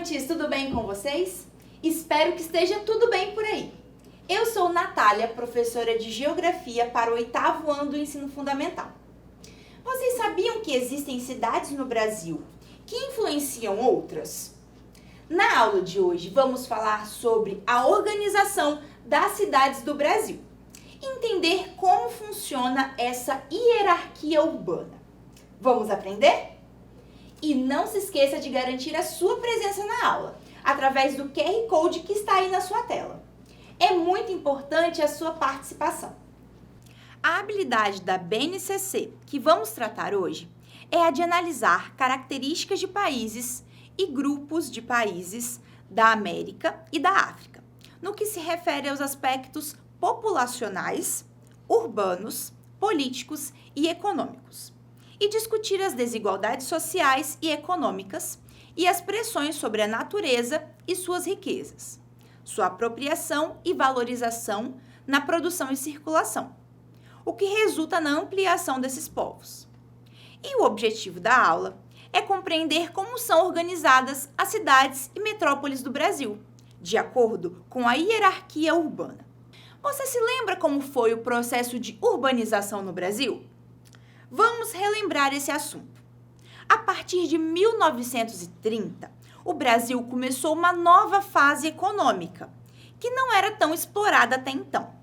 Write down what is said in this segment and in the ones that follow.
estudantes, tudo bem com vocês? Espero que esteja tudo bem por aí. Eu sou Natália, professora de Geografia para o 8º ano do ensino fundamental. Vocês sabiam que existem cidades no Brasil que influenciam outras? Na aula de hoje vamos falar sobre a organização das cidades do Brasil. Entender como funciona essa hierarquia urbana. Vamos aprender? E não se esqueça de garantir a sua presença na aula, através do QR Code que está aí na sua tela. É muito importante a sua participação. A habilidade da BNCC que vamos tratar hoje é a de analisar características de países e grupos de países da América e da África, no que se refere aos aspectos populacionais, urbanos, políticos e econômicos, e discutir as desigualdades sociais e econômicas e as pressões sobre a natureza e suas riquezas, sua apropriação e valorização na produção e circulação, o que resulta na ampliação desses povos. E o objetivo da aula é compreender como são organizadas as cidades e metrópoles do Brasil, de acordo com a hierarquia urbana. Você se lembra como foi o processo de urbanização no Brasil? Vamos relembrar esse assunto. A partir de 1930, o Brasil começou uma nova fase econômica, que não era tão explorada até então.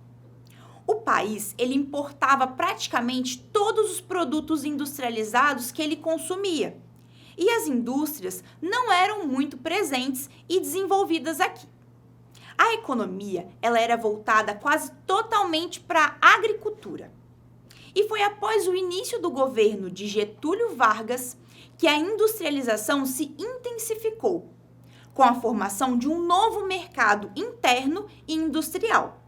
O país, ele importava praticamente todos os produtos industrializados que ele consumia, e as indústrias não eram muito presentes e desenvolvidas aqui. A economia, ela era voltada quase totalmente para a agricultura. E foi após o início do governo de Getúlio Vargas que a industrialização se intensificou, com a formação de um novo mercado interno e industrial,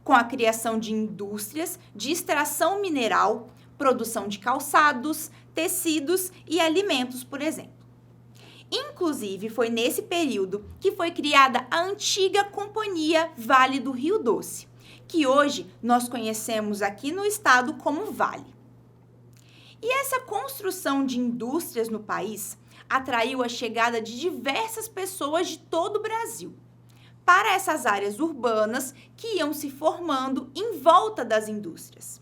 com a criação de indústrias de extração mineral, produção de calçados, tecidos e alimentos, por exemplo. Inclusive, foi nesse período que foi criada a antiga Companhia Vale do Rio Doce, que hoje nós conhecemos aqui no estado como Vale. E essa construção de indústrias no país atraiu a chegada de diversas pessoas de todo o Brasil para essas áreas urbanas que iam se formando em volta das indústrias,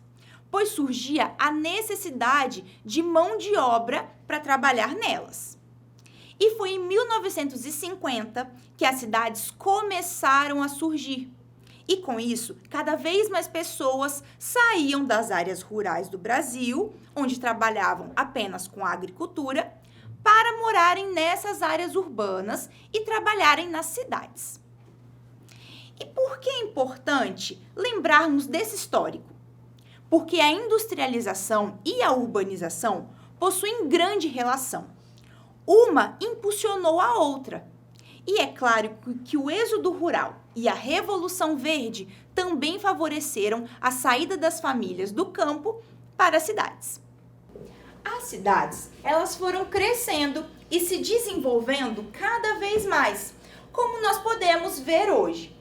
pois surgia a necessidade de mão de obra para trabalhar nelas. E foi em 1950 que as cidades começaram a surgir. E com isso, cada vez mais pessoas saíam das áreas rurais do Brasil, onde trabalhavam apenas com a agricultura, para morarem nessas áreas urbanas e trabalharem nas cidades. E por que é importante lembrarmos desse histórico? Porque a industrialização e a urbanização possuem grande relação. Uma impulsionou a outra. E é claro que o êxodo rural e a Revolução Verde também favoreceram a saída das famílias do campo para as cidades. As cidades, elas foram crescendo e se desenvolvendo cada vez mais, como nós podemos ver hoje.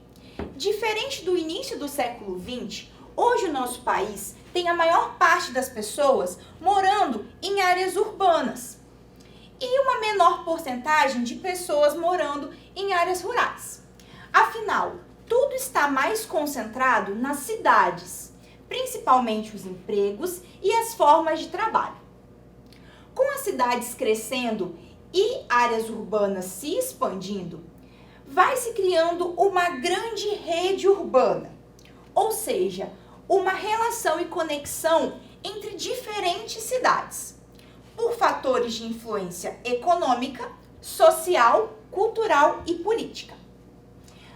Diferente do início do século XX, hoje o nosso país tem a maior parte das pessoas morando em áreas urbanas e uma menor porcentagem de pessoas morando em áreas rurais. Afinal, tudo está mais concentrado nas cidades, principalmente os empregos e as formas de trabalho. Com as cidades crescendo e áreas urbanas se expandindo, vai se criando uma grande rede urbana, ou seja, uma relação e conexão entre diferentes cidades, por fatores de influência econômica, social, cultural e política.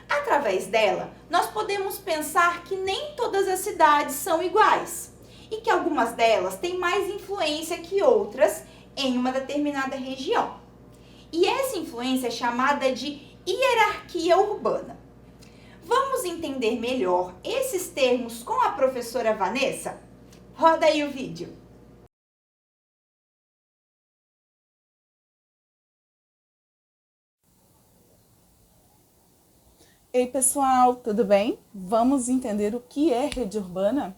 Através dela, nós podemos pensar que nem todas as cidades são iguais e que algumas delas têm mais influência que outras em uma determinada região. E essa influência é chamada de hierarquia urbana. Vamos entender melhor esses termos com a professora Vanessa? Roda aí o vídeo. Ei pessoal, tudo bem? Vamos entender o que é rede urbana?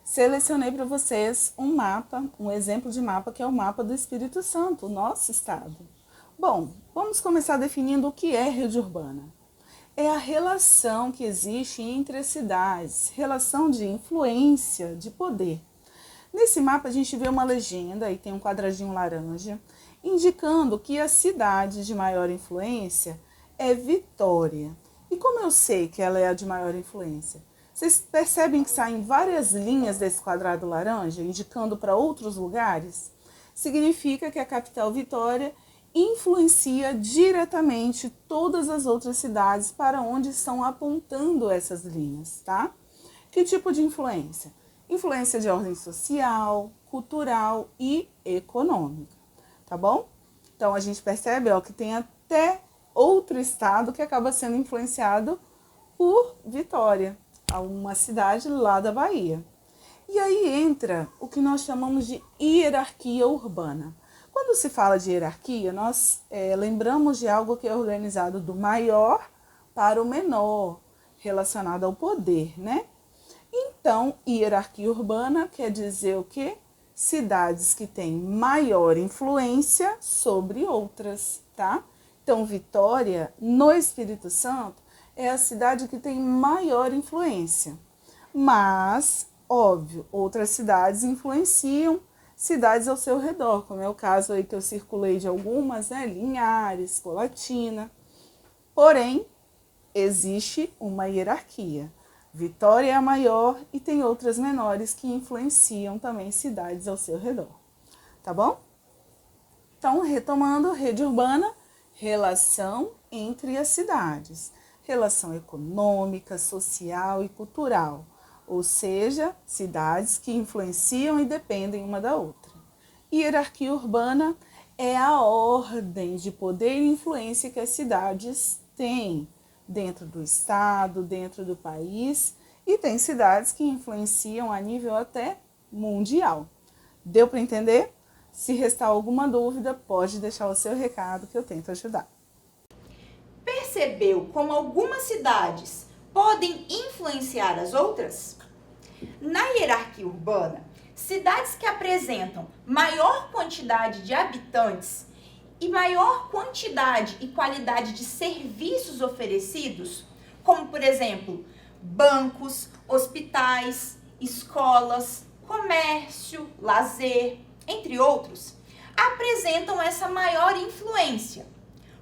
Selecionei para vocês um mapa, um exemplo de mapa que é o mapa do Espírito Santo, o nosso estado. Bom, vamos começar definindo o que é rede urbana. É a relação que existe entre as cidades, relação de influência, de poder. Nesse mapa a gente vê uma legenda, e tem um quadradinho laranja, indicando que a cidade de maior influência é Vitória. E como eu sei que ela é a de maior influência? Vocês percebem que saem várias linhas desse quadrado laranja, indicando para outros lugares? Significa que a capital Vitória influencia diretamente todas as outras cidades para onde estão apontando essas linhas, tá? Que tipo de influência? Influência de ordem social, cultural e econômica, tá bom? Então a gente percebe, ó, que tem até outro estado que acaba sendo influenciado por Vitória, uma cidade lá da Bahia. E aí entra o que nós chamamos de hierarquia urbana. Quando se fala de hierarquia, nós lembramos de algo que é organizado do maior para o menor, relacionado ao poder, né? Então, hierarquia urbana quer dizer o quê? Cidades que têm maior influência sobre outras, tá? Então, Vitória, no Espírito Santo, é a cidade que tem maior influência. Mas, óbvio, outras cidades influenciam cidades ao seu redor, como é o caso aí que eu circulei de algumas, né? Linhares, Colatina. Porém, existe uma hierarquia. Vitória é a maior e tem outras menores que influenciam também cidades ao seu redor. Tá bom? Então, retomando, rede urbana, relação entre as cidades. Relação econômica, social e cultural. Ou seja, cidades que influenciam e dependem uma da outra. Hierarquia urbana é a ordem de poder e influência que as cidades têm dentro do estado, dentro do país, e tem cidades que influenciam a nível até mundial. Deu para entender? Se restar alguma dúvida, pode deixar o seu recado que eu tento ajudar. Percebeu como algumas cidades podem influenciar as outras? Na hierarquia urbana, cidades que apresentam maior quantidade de habitantes e maior quantidade e qualidade de serviços oferecidos, como, por exemplo, bancos, hospitais, escolas, comércio, lazer, entre outros, apresentam essa maior influência.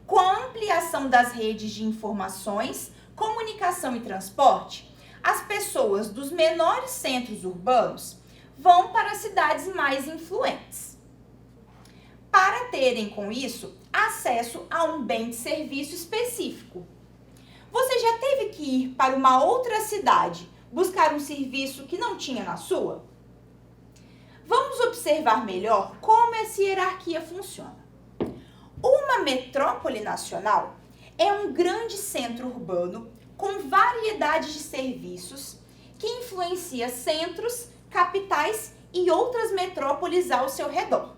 Com a ampliação das redes de informações, comunicação e transporte, as pessoas dos menores centros urbanos vão para cidades mais influentes, para terem com isso acesso a um bem de serviço específico. Você já teve que ir para uma outra cidade buscar um serviço que não tinha na sua? Vamos observar melhor como essa hierarquia funciona. Uma metrópole nacional é um grande centro urbano com variedade de serviços que influencia centros, capitais e outras metrópoles ao seu redor.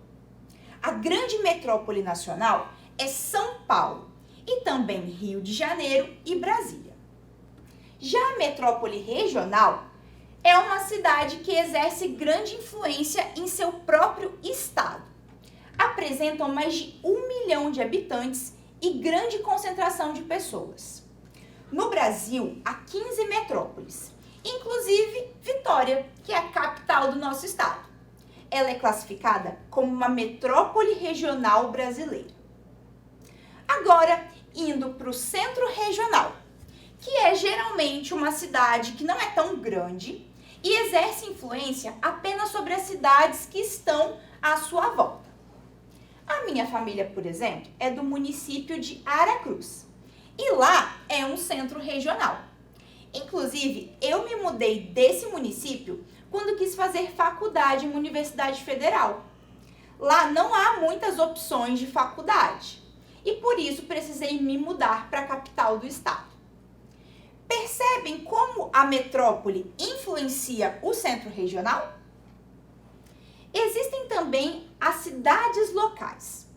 A grande metrópole nacional é São Paulo e também Rio de Janeiro e Brasília. Já a metrópole regional é uma cidade que exerce grande influência em seu próprio estado. Apresentam mais de 1 milhão de habitantes e grande concentração de pessoas. No Brasil, há 15 metrópoles, inclusive Vitória, que é a capital do nosso estado. Ela é classificada como uma metrópole regional brasileira. Agora, indo para o centro regional, que é geralmente uma cidade que não é tão grande e exerce influência apenas sobre as cidades que estão à sua volta. A minha família, por exemplo, é do município de Aracruz e lá é um centro regional. Inclusive, eu me mudei desse município quando quis fazer faculdade em uma universidade federal. Lá não há muitas opções de faculdade e por isso precisei me mudar para a capital do estado. Percebem como a metrópole influencia o centro regional? Existem também as cidades locais,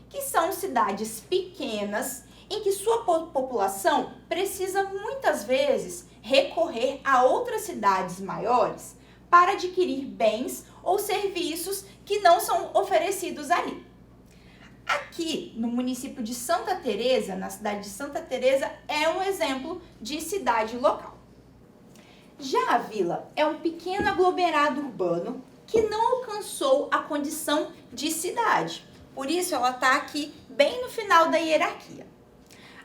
que são cidades pequenas em que sua população precisa muitas vezes recorrer a outras cidades maiores para adquirir bens ou serviços que não são oferecidos ali. Aqui, no município de Santa Teresa, na cidade de Santa Teresa, é um exemplo de cidade local. Já a vila é um pequeno aglomerado urbano que não alcançou a condição de cidade. Por isso, ela está aqui bem no final da hierarquia.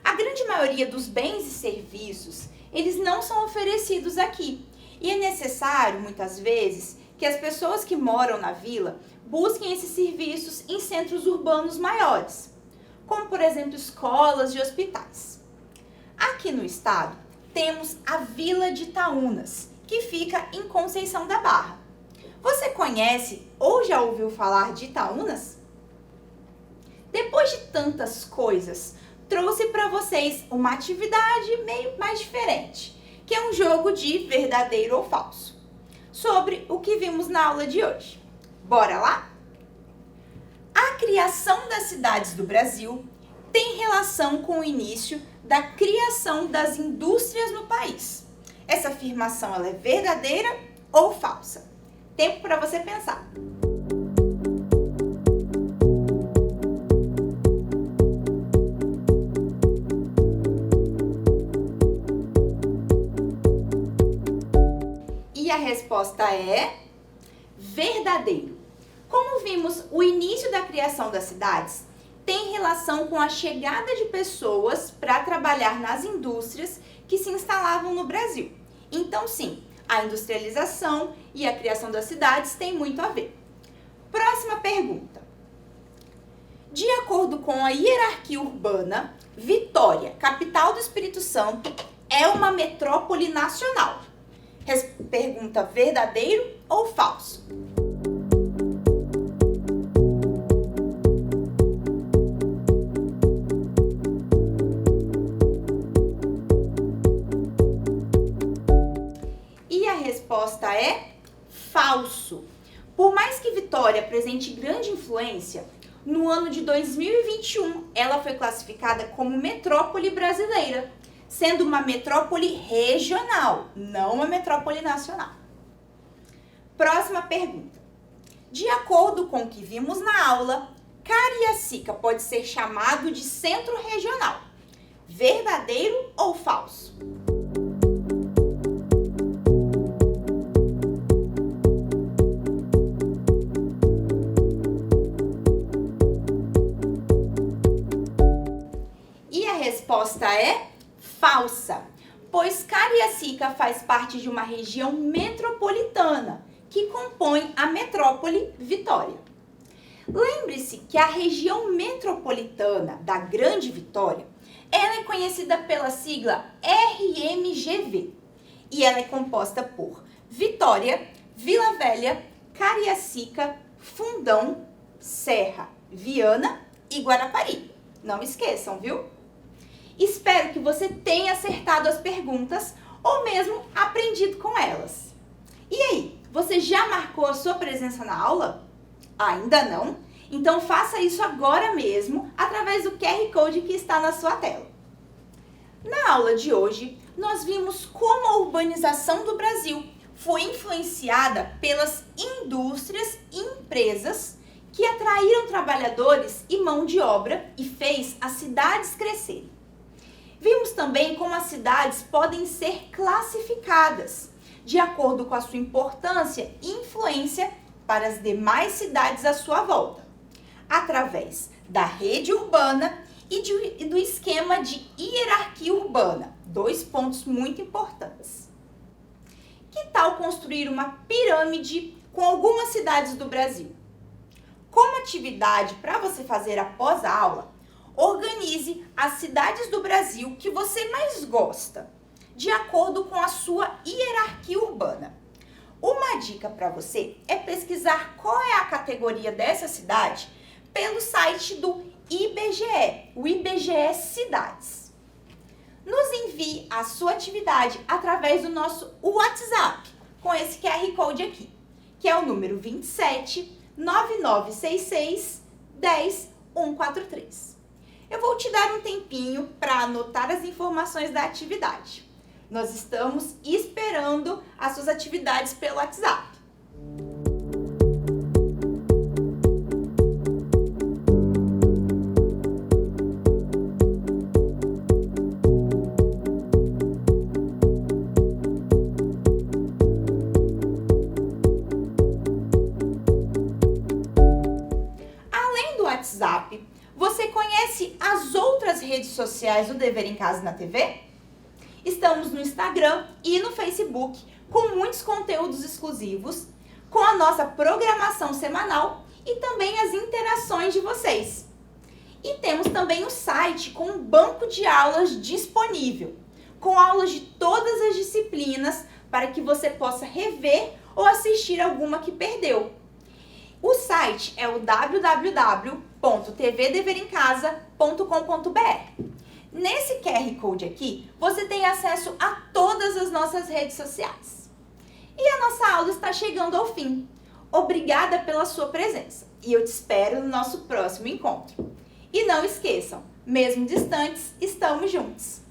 A grande maioria dos bens e serviços, eles não são oferecidos aqui. E é necessário, muitas vezes, que as pessoas que moram na vila busquem esses serviços em centros urbanos maiores, como, por exemplo, escolas e hospitais. Aqui no estado, temos a Vila de Itaúnas, que fica em Conceição da Barra. Você conhece ou já ouviu falar de Itaúnas? Depois de tantas coisas, trouxe para vocês uma atividade meio mais diferente, que é um jogo de verdadeiro ou falso, sobre o que vimos na aula de hoje. Bora lá? A criação das cidades do Brasil tem relação com o início da criação das indústrias no país. Essa afirmação ela é verdadeira ou falsa? Tempo para você pensar. E a resposta é verdadeiro. Como vimos, o início da criação das cidades tem relação com a chegada de pessoas para trabalhar nas indústrias que se instalavam no Brasil. Então, sim, a industrialização e a criação das cidades têm muito a ver. Próxima pergunta. De acordo com a hierarquia urbana, Vitória, capital do Espírito Santo, é uma metrópole nacional. Pergunta verdadeiro ou falso? E a resposta é falso. Por mais que Vitória apresente grande influência, no ano de 2021 ela foi classificada como metrópole brasileira, sendo uma metrópole regional, não uma metrópole nacional. Próxima pergunta. De acordo com o que vimos na aula, Cariacica pode ser chamado de centro regional. Verdadeiro ou falso? E a resposta é falsa, pois Cariacica faz parte de uma região metropolitana que compõe a metrópole Vitória. Lembre-se que a região metropolitana da Grande Vitória, ela é conhecida pela sigla RMGV e ela é composta por Vitória, Vila Velha, Cariacica, Fundão, Serra, Viana e Guarapari. Não esqueçam, viu? Espero que você tenha acertado as perguntas ou mesmo aprendido com elas. E aí, você já marcou a sua presença na aula? Ainda não? Então faça isso agora mesmo através do QR Code que está na sua tela. Na aula de hoje, nós vimos como a urbanização do Brasil foi influenciada pelas indústrias e empresas que atraíram trabalhadores e mão de obra e fez as cidades crescerem. Vimos também como as cidades podem ser classificadas de acordo com a sua importância e influência para as demais cidades à sua volta, através da rede urbana e do esquema de hierarquia urbana, 2 pontos muito importantes. Que tal construir uma pirâmide com algumas cidades do Brasil? Como atividade para você fazer após a aula, organize as cidades do Brasil que você mais gosta, de acordo com a sua hierarquia urbana. Uma dica para você é pesquisar qual é a categoria dessa cidade pelo site do IBGE, o IBGE Cidades. Nos envie a sua atividade através do nosso WhatsApp, com esse QR Code aqui, que é o número 27 9966 10 143. Eu vou te dar um tempinho para anotar as informações da atividade. Nós estamos esperando as suas atividades pelo WhatsApp. sociais do Dever em Casa na TV? Estamos no Instagram e no Facebook com muitos conteúdos exclusivos, com a nossa programação semanal e também as interações de vocês. E temos também o site com um banco de aulas disponível, com aulas de todas as disciplinas para que você possa rever ou assistir alguma que perdeu. O site é o www.tvdeveremcasa.com.br. Nesse QR Code aqui, você tem acesso a todas as nossas redes sociais. E a nossa aula está chegando ao fim. Obrigada pela sua presença e eu te espero no nosso próximo encontro. E não esqueçam, mesmo distantes, estamos juntos!